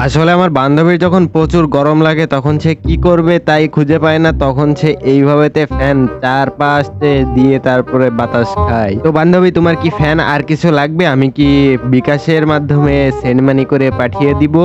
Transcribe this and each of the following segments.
আসলে আমার বান্ধবীর যখন প্রচুর গরম লাগে তখন সে কি করবে তাই খুঁজে পায় না, তখন সে এইভাবেতে ফ্যান চারপাশে দিয়ে তারপরে বাতাস খায়। তো বান্ধবী, তোমার কি ফ্যান আর কিছু লাগবে? আমি কি বিকাশের মাধ্যমে সেন্ড মানি করে পাঠিয়ে দিব?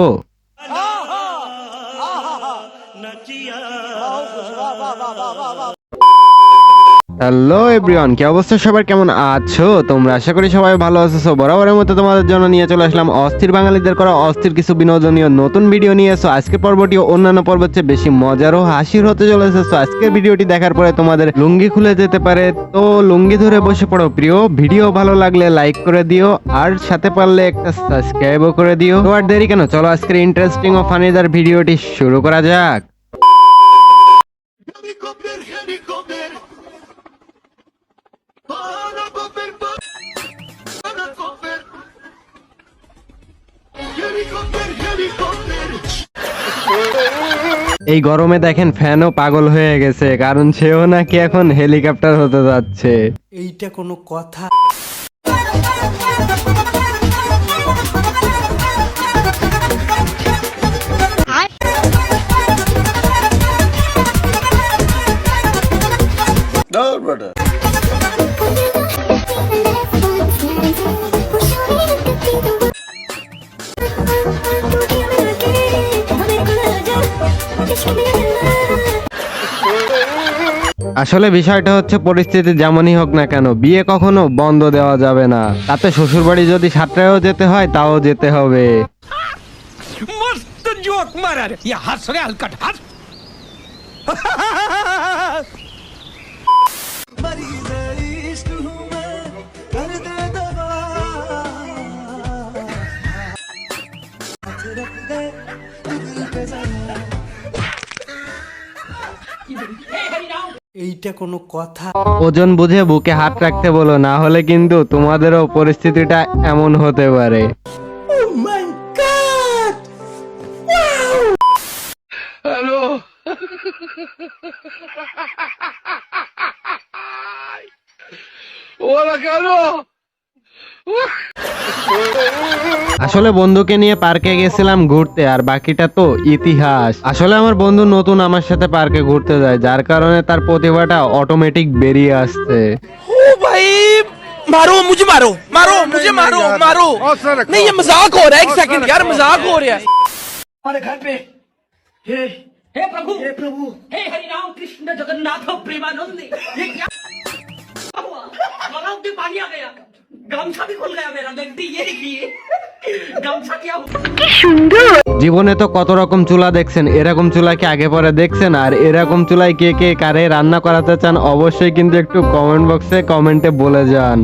হ্যালো এভরিওয়ান, কি অবস্থা সবার, কেমন আছো তোমরা? আশা করি সবাই ভালো আছো। বরাবরের মতো তোমাদের জন্য নিয়ে চলে আসলাম অস্থির বাঙালিদের করা অস্থির কিছু বিনোদনীয় নতুন ভিডিও নিয়ে এসো। আজকের পর্বটি অন্যান্য পর্বের চেয়ে বেশি মজার ও হাসির হতে চলেছে। আজকের ভিডিওটি দেখার পরে তোমাদের লুঙ্গি খুলে যেতে পারে, তো লুঙ্গি ধরে বসে পড়ো প্রিয়। ভিডিও ভালো লাগলে লাইক করে দিও, আর সাথে পারলে একটা সাবস্ক্রাইবও করে দিও। তো আর দেরি কেন, চলো আজকের ইন্টারেস্টিং ও ফানিদার ভিডিওটি শুরু করা যাক। এই গরমে দেখেন ফ্যানও পাগল হয়ে গেছে, কারণ সেও নাকি এখন হেলিকপ্টার হতে যাচ্ছে। এইটা কোনো কথা? আসলে বিষয়টা হচ্ছে, পরিস্থিতি যেমনই হোক না কেন বিয়ে কখনো বন্ধ দেওয়া যাবে না। তাতে শ্বশুরবাড়ি যদি সাতটায়ও যেতে হয় তাও যেতে হবে। मस्त जोक मारा रे, ये हंस रे हलकट हंस। এইটা কোনো কথা? ওজন বুঝে বুকে হাত রাখতে বলো, না হলে কিন্তু তোমাদেরও পরিস্থিতিটা এমন হতে পারে। আসলে বন্ধুকে নিয়ে পার্কে গেছিলাম ঘুরতে, আর বাকিটা তো ইতিহাস। আসলে আমার বন্ধু নতুন আমার সাথে পার্কে ঘুরতে যায়, যার কারণে তার প্রতিভাটা অটোমেটিক বেরিয়ে আসছে। ओ भाई मारो मुझे, मारो मारो मुझे, मारो मारो। नहीं ये मजाक हो रहा है, एक सेकंड यार, मजाक हो रहा है। हमारे घर पे हे प्रभु हे हरि राम कृष्ण जगन्नाथ प्रेमानंद, ये क्या हुआ? गला में पानी आ गया, गामछा भी खुल गया मेरा। गलती ये देखिए, गामछा क्या हुआ? জীবনে তো কত রকম চুলা দেখছেন, এরকম চুলা কি আগে পরে দেখছেন? আর এরকম চুলায় কে কে কারে রান্না করাতে চান অবশ্যই কিন্তু একটু কমেন্ট বক্সে কমেন্টে বলে যান।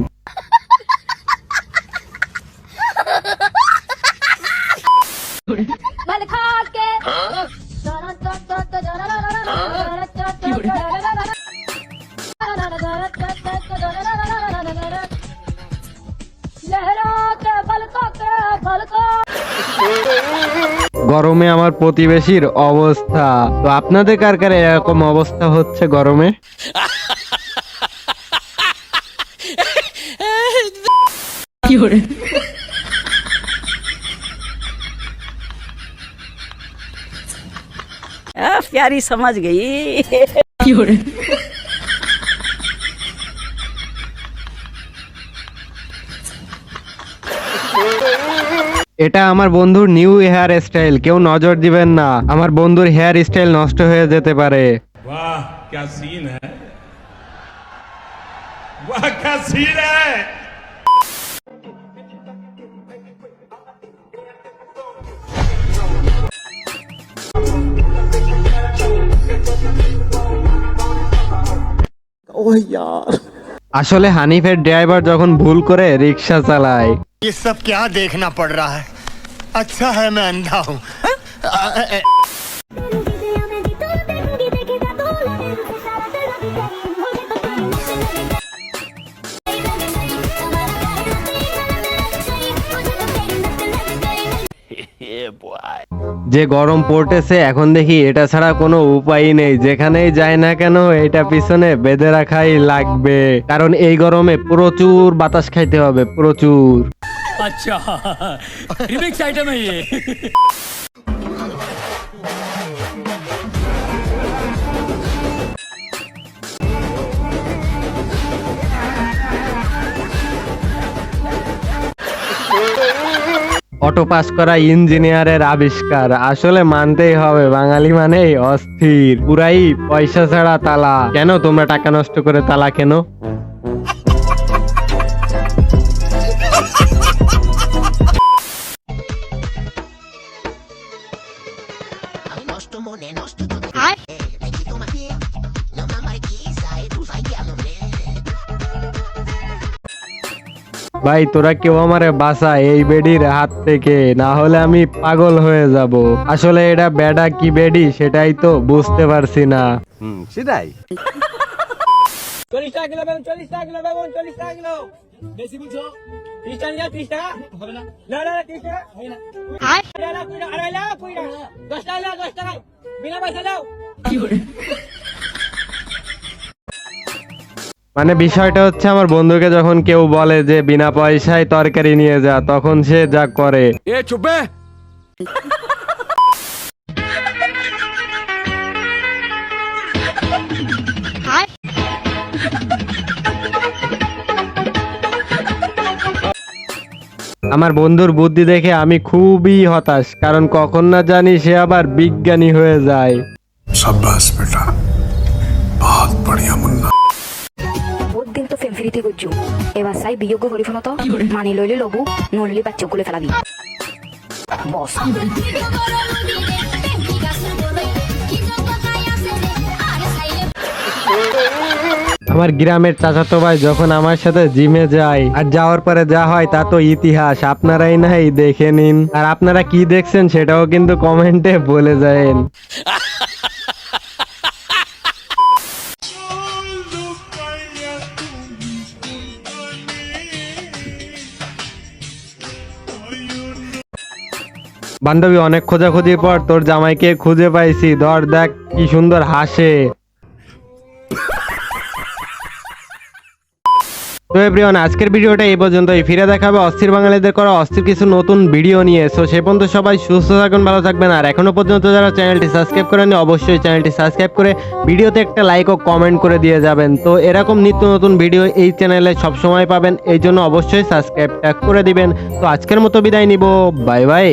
গরমে আমার প্রতিবেশীর অবস্থা, তো আপনাদের কার কার এরকম অবস্থা হচ্ছে গরমে? प्यारी समझ गई। এটা আমার বন্ধুর নিউ হেয়ার স্টাইল, কেউ নজর দিবেন না, আমার বন্ধুর হেয়ার স্টাইল নষ্ট হয়ে যেতে পারে। वाह क्या सीन है, वाह क्या सीन है। আসলে হানিফের ড্রাইভার যখন ভুল করে রিক্সা চালায়। ये सब क्या देखना पड़ रहा है, अच्छा है मैं अंधा हूँ যে গরম পড়তেছে এখন দেখি এটা ছাড়া কোনো উপায় নেই, যেখানেই যায় না কেন এটা পিছনে বেঁধে রাখাই লাগবে, কারণ এই গরমে প্রচুর বাতাস খাইতে হবে, প্রচুর। अच्छा रिमिक्स आइटम है ये অটো পাস করা ইঞ্জিনিয়ারের আবিষ্কার, আসলে মানতেই হবে বাঙালি মানেই অস্থির, পুরাই পয়সা ছাড়া তালা। কেন তোমরা টাকা নষ্ট করে তালা কেন? ভাই তোরা কেউ আমারে বাঁচা এই বেডির হাত থেকে, না হলে আমি পাগল হয়ে যাব। আসলে এটা বেডা কি বেডি সেটাই তো বুঝতে পারছি না। 40 টাকা কিলো বেগুন, 40 টাকা কিলো বেগুন, 40 টাকা কিলো। বেশি বুঝছো? 30 টাকা নিয়ে 30 টাকা? হবে না। না, 30 টাকা? হবে না। আড়াই লাখ, 20 টাকা। 10 টাকা নাও, 10 টাকা। বিনা পয়সা দাও। মানে বিষয়টা হচ্ছে, আমার বন্ধুকে যখন কেউ বলে যে বিনা পয়সায় তরকারি নিয়ে যা, তখন সে যা করে। এ চুপে। আমার বন্ধুর বুদ্ধি দেখে আমি খুবই হতাশ, কারণ কখন না জানি সে আবার বিজ্ঞানী হয়ে যায়। शाबाश बेटा बहुत बढ़िया मुन्ना বহুত দিন তো ফেম ফ্রিতে করছো, এবার সাই বিয়োগ করি ফেলো তো, মানি লইলে লবু নললি বাচ্চা গুলে ফেলাবি বস। আমার গ্রামের চাচাতো ভাই যখন আমার সাথে জিমে যায়, আর যাওয়ার পরে যা হয় তা তো ইতিহাস, আপনারাই নাই দেখে নিন। আর আপনারা কি দেখছেন সেটাও কিন্তু কমেন্টে বলে যায়েন। বান্ধবী, অনেক খোঁজাখুঁজির পর তোর জামাইকে খুঁজে পাইছি, ধর দেখ কি সুন্দর হাসে। তো এভরিওয়ান, আজকের ভিডিওটা এই পর্যন্তই। ফিরে দেখাবে অস্থির বাঙালিদের করা অস্থির কিছু নতুন ভিডিও নিয়ে। সো সে পর্যন্ত সবাই সুস্থ থাকুন, ভালো থাকবেন। আর এখনো পর্যন্ত যারা চ্যানেলটি সাবস্ক্রাইব করেননি, অবশ্যই চ্যানেলটি সাবস্ক্রাইব করে ভিডিওতে একটা লাইক ও কমেন্ট করে দিয়ে যাবেন। তো এরকম নিত্য নতুন ভিডিও এই চ্যানেলে সবসময় পাবেন, এই জন্য অবশ্যই সাবস্ক্রাইবটা করে দিবেন। তো আজকের মতো বিদায় নিব, বাই বাই।